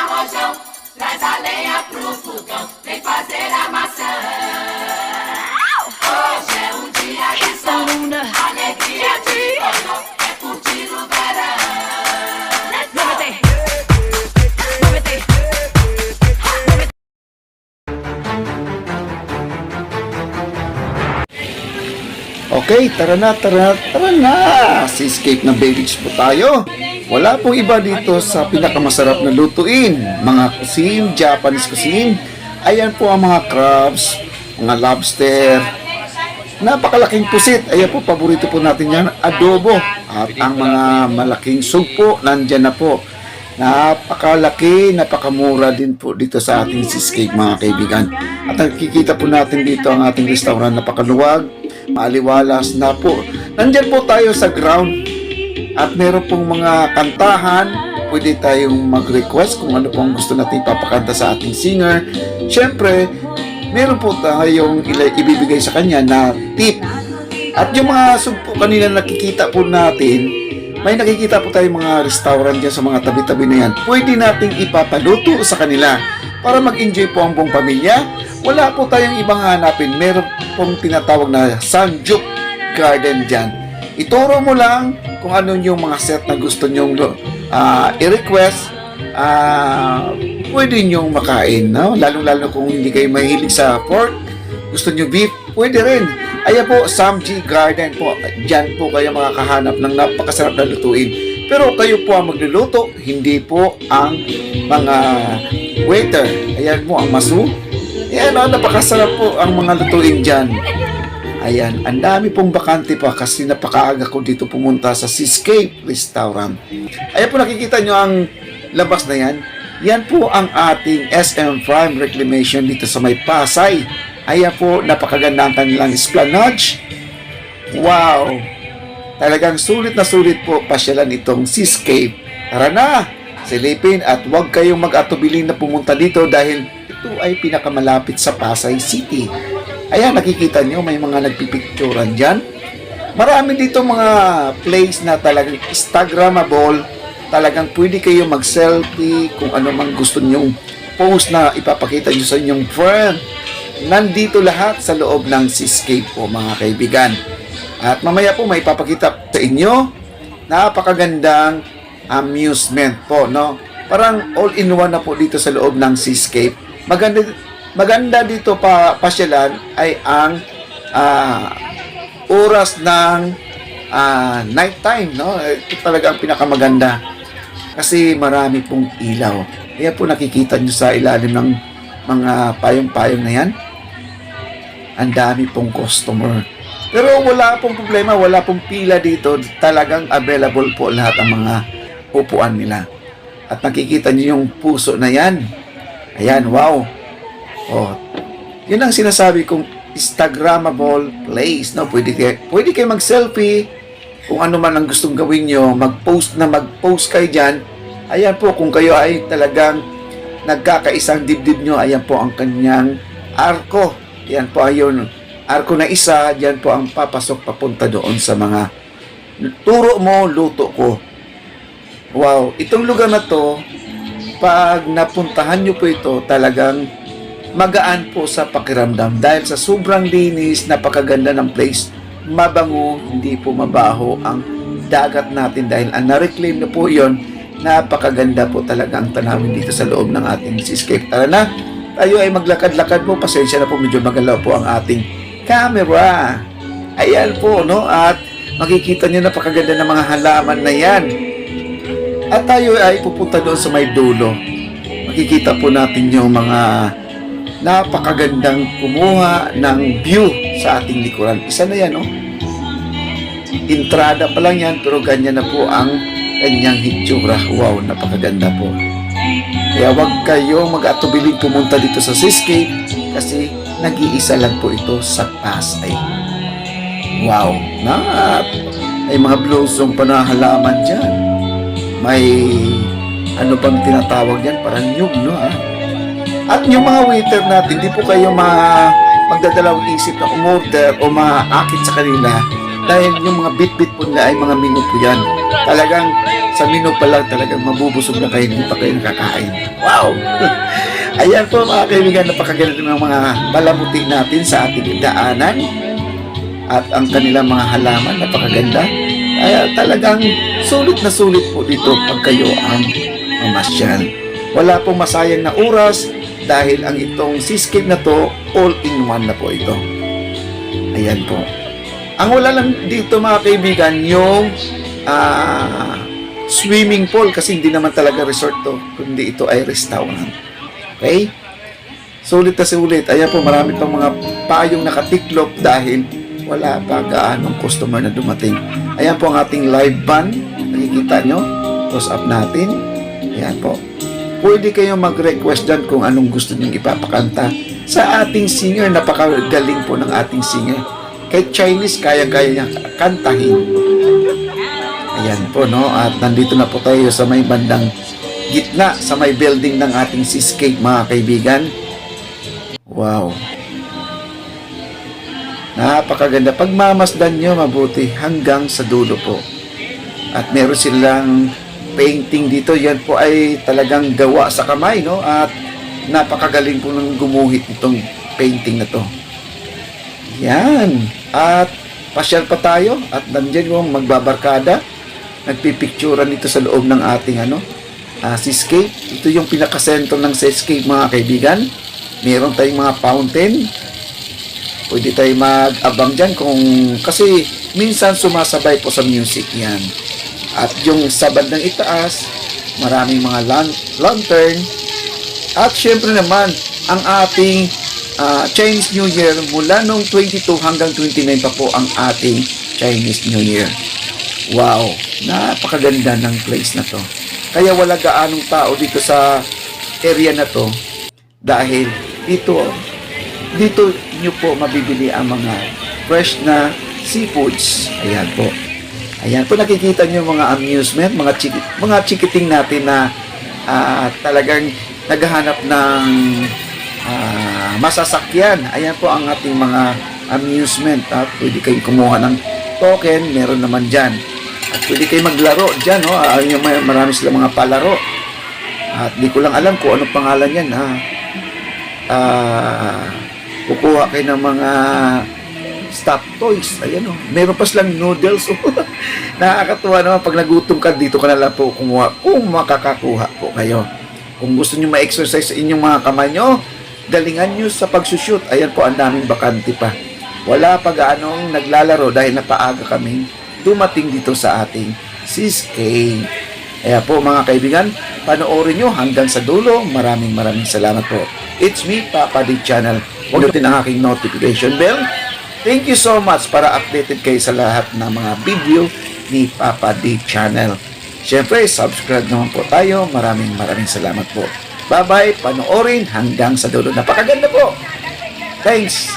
rojão, traz a lenha pro fogão, vem fazer a maçã. Hoje é um dia de sol, alegria de forró, é curtir o verão. Okay, tara na. Seascape na Bevich po tayo. Wala pong iba dito sa pinakamasarap na lutuin. Mga cuisine, Japanese cuisine. Ayan po ang mga crabs, mga lobster. Napakalaking pusit. Ayan po, paborito po natin yan, adobo. At ang mga malaking sugpo, nandyan na po. Napakalaki, napakamura din po dito sa ating Seascape mga kaibigan. At nakikita po natin dito ang ating restaurant, napakaluwag, maaliwalas na po. Nandyan po tayo sa ground at meron pong mga kantahan. Pwede tayong mag-request kung ano pong gusto natin ipapakanta sa ating singer. Siyempre, meron po tayong ibibigay sa kanya na tip. At yung mga sugpo kanina nakikita po natin, may nakikita po tayong mga restaurant dyan sa mga tabi-tabi na yan. Pwede nating ipapaluto sa kanila para mag-enjoy po ang buong pamilya. Wala po tayong ibang hanapin. Meron pong tinatawag na Sanjuk Garden dyan. Ituro mo lang kung ano yung mga set na gusto nyong i-request. Pwede nyong makain. No? Lalo-lalo kung hindi kayo mahilig sa pork, gusto nyo beef, pwede rin. Ayan po, Samji Garden po. Diyan po kayo makakahanap ng napakasarap na lutuin. Pero kayo po ang magluluto, hindi po ang mga waiter. Ayan po ang masu. Ayan, napakasarap po ang mga lutuin dyan. Ayan, ang dami pong bakante pa kasi napakaaga ko dito pumunta sa Seascape Restaurant. Ayan po, nakikita nyo ang labas na yan. Yan po ang ating SM Prime Reclamation dito sa may Pasay. Ayan po, napakaganda ang kanilang esplanade. Wow! Talagang sulit na sulit po pasyalan itong Seascape. Tara na! Silipin at huwag kayong mag-atubiling na pumunta dito dahil ito ay pinakamalapit sa Pasay City. Ayan, nakikita nyo, may mga nagpipicturan dyan. Marami dito mga place na talagang Instagrammable. Talagang pwede kayo mag-selfie kung ano mang gusto nyong post na ipapakita nyo sa inyong friend. Nandito lahat sa loob ng Seascape po mga kaibigan. At mamaya po may ipapakita sa inyo napakagandang amusement po, no? Parang all-in-one na po dito sa loob ng Seascape. Maganda dito pa pasyalan ay ang oras ng night time, no? Ito talaga ang pinakamaganda kasi marami pong ilaw. Kaya po nakikita nyo sa ilalim ng mga payong-payong na yan. Ang dami pong customer. Pero wala pong problema, wala pong pila dito. Talagang available po lahat ang mga upuan nila. At nakikita nyo yung puso na yan. Ayan, wow. Oh, yun ang sinasabi kong Instagrammable place. No? Pwede kayo mag-selfie. Kung ano man ang gustong gawin nyo, mag-post kayo dyan. Ayan po, kung kayo ay talagang nagkakaisang dibdib nyo, ayan po ang kanyang arko. Yan po ayun, arko na isa, diyan po ang papasok papunta doon sa mga turo mo, luto ko. Wow, itong lugar na to, pag napuntahan nyo po ito, talagang magaan po sa pakiramdam. Dahil sa sobrang linis, napakaganda ng place, mabango, hindi po mabaho ang dagat natin dahil ang na-reclaim na po yon. Napakaganda po talaga ang tanawin dito sa loob ng ating Seascape. Tara na! Tayo ay maglakad-lakad po. Pasensya na po, medyo magalaw po ang ating camera. Ayan po, no? At makikita nyo napakaganda ng mga halaman na yan. At tayo ay pupunta doon sa may dulo. Makikita po natin yung mga napakagandang kumuha ng view sa ating likuran. Isa na yan, no? Entrada pa lang yan, pero ganyan na po ang kanyang hitsura. Wow, napakaganda po. Kaya huwag kayong mag-atubiling pumunta dito sa Seascape kasi nag-iisa lang po ito sa Pasay. Wow! May mga blossom pa na halaman dyan. May ano bang tinatawag yan? Parang nyug, no? At yung mga waiter natin, di po kayo magdadalawang isip na umorder o maakit sa kanila dahil yung mga bit-bit po nila ay mga menu po yan. Talagang sa menu pa lang talagang mabubusog na kayo, hindi pa kayo nakakain. Wow! Ayan po mga kaibigan, napakaganda ng mga palamuti natin sa ating daanan at ang kanilang mga halaman, napakaganda. Kaya talagang sulit na sulit po dito pag kayo ang mamasyal. Wala pong masayang na oras dahil ang itong seascape na to, all-in-one na po ito. Ayan po. Ang wala lang dito mga kaibigan, yung swimming pool kasi hindi naman talaga resort to, kundi ito ay restaurant. Okay? Sulit na sulit. Ayan po, marami pang mga payong nakatiklop dahil wala pa gaanong customer na dumating. Ayan po ang ating live band. Nakikita nyo? Close up natin. Ayan po. Pwede kayong mag-request dyan kung anong gusto nyo ipapakanta sa ating singer. Napakagaling po ng ating singer. Kahit Chinese, kaya-kaya niya kantahin. Ayan po, no? At nandito na po tayo sa may bandang gitna, sa may building ng ating seascape, mga kaibigan. Wow! Napakaganda. Pagmamasdan nyo mabuti hanggang sa dulo po. At meron silang painting dito. Yan po ay talagang gawa sa kamay, no? At napakagaling po ng gumuhit itong painting na to. Yan. At pasyal pa tayo. At nandiyan yung magbabarkada. Nagpipicturan dito sa loob ng ating seascape. Ito yung pinakasentro ng seascape, mga kaibigan. Meron tayong mga fountain. Pwede tayo mag-abang dyan kasi minsan sumasabay po sa music yan. At yung sa bandang itaas, maraming mga lantern. At syempre naman, ang ating Chinese New Year, mula nung 22 hanggang 29 pa po ang ating Chinese New Year. Wow! Napakaganda ng place na to. Kaya wala gaanong tao dito sa area na to dahil dito nyo po mabibili ang mga fresh na seafoods. Ayan po. Ayan po, nakikita nyo mga amusement, mga chikiting natin na talagang naghahanap ng masasakyan. Ayan po ang ating mga amusement. At pwede kayong kumuha ng token, meron naman dyan. At pwede kayong maglaro dyan. No? Marami sila mga palaro. At di ko lang alam kung anong pangalan yan. Kukuha kayo ng mga stuffed toys. Ayan o. Meron pa silang noodles. Nakakatuwa naman. Pag nagutom ka, dito ka na lang po kumuha. Kung makakakuha po kayo. Kung gusto nyo ma-exercise sa inyong mga kamay nyo, galingan nyo sa pagsushoot. Ayan po, ang daming bakante pa. Wala pa gaanong naglalaro dahil napaaga kami dumating dito sa ating seascape. Kaya po mga kaibigan, panoorin nyo hanggang sa dulo. Maraming salamat po. It's me, Papa D Channel. Huwag natin ang aking notification bell. Thank you so much para updated kayo sa lahat ng mga video ni Papa D Channel. Siyempre, subscribe naman po tayo. Maraming salamat po. Bye-bye. Panoorin hanggang sa dulo. Napakaganda po. Thanks.